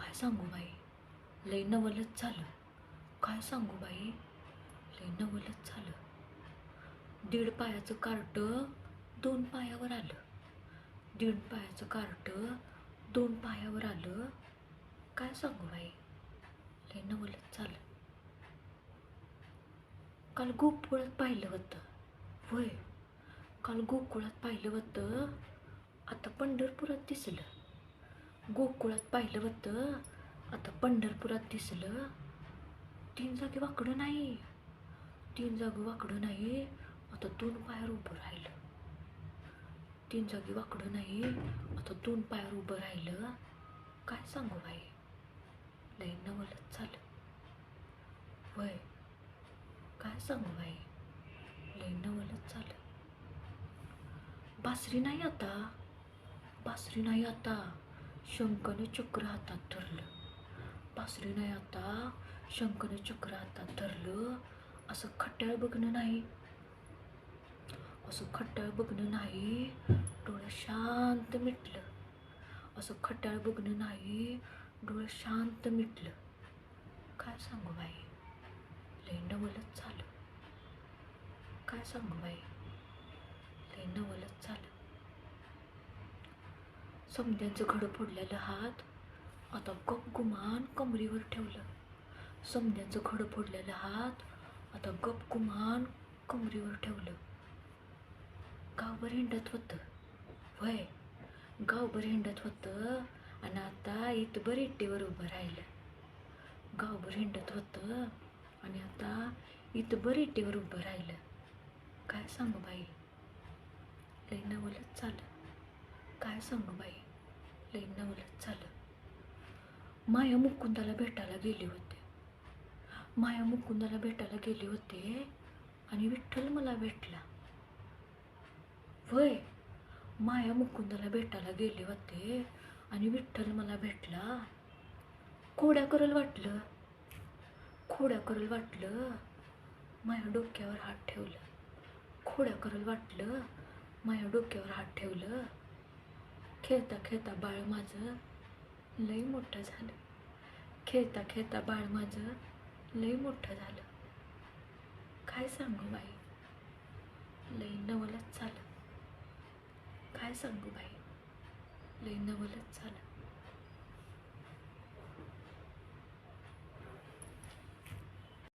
काय सांगू बाई, लय नवलच झालं. काय सांगू बाई, लय नवलच झालं. 1.5 पायाचं कार्ट 2 पायावर आलं. 1.5 पायाचं कार्ट 2 पायावर आलं. काय सांगू बाई, लय नवलच झालं. काल गोकुळात पाहिलं होतं. होय, काल गोकुळात पाहिलं होतं. आता पंढरपुरात दिसलं. गोकुळात पाहिलं होतं, आता पंढरपुरात दिसलं. 3 जागी वाकडं नाही, 3 जागी वाकडं नाही, आता 2 पायावर उभं राहिलं. 3 जागी वाकडं नाही, आता 2 पायावर उभं राहिलं. काय सांगू बाई, लय नवलच झालं. होय, काय सांगू बाई, लय नवलच झालं. बासरी नाही आता, बासरी नाही आता, शंखानं चक्र हातात धरलं. बासरी नाही आता, शंखानं चक्र हातात धरलं. असं खट्याळ बघणं नाही, असं खट्याळ बघणं नाही, डोळं शांत मिटलं. असं खट्याळ बघणं नाही, डोळं शांत मिटलं. काय सांगू बाई, लय नवलच झालं. काय सांगू बाई, लय नवलच झालं. समद्यांचं घडं फोडलेलं हात आता गपगुमान कमरीवर ठेवलं. समद्यांचं घडं फोडलेलं हात आता गपगुमान कमरीवर ठेवलं. गावभर हिंडत होतं. वय, गावभर हिंडत होतं आणि आता इथभर इट्टीवर उभं राहिलं. गावभर हिंडत होतं आणि आता इथभर इट्टीवर उभं राहिलं. काय सांगू बाई, लय नवलच झालं. काय सांगू बाई, लय नवलच झालं. माया मुकुंदाला भेटायला गेले होते. माया मुकुंदाला भेटायला गेले होते आणि विठ्ठल मला भेटला. वय, माया मुकुंदाला भेटायला गेले होते आणि विठ्ठल मला भेटला. खोड्या करल वाटलं, खोड्या करल वाटलं, माझ्या डोक्यावर हात ठेवलं. खोड्या करल वाटलं, माझ्या डोक्यावर हात ठेवलं. खेळता खेळता बाळ माझं लय मोठं झालं. खेळता खेळता बाळ माझं लय मोठं झालं. काय सांगू बाई, लय नवलच झालं. काय सांगू बाई, लय नवलच झालं.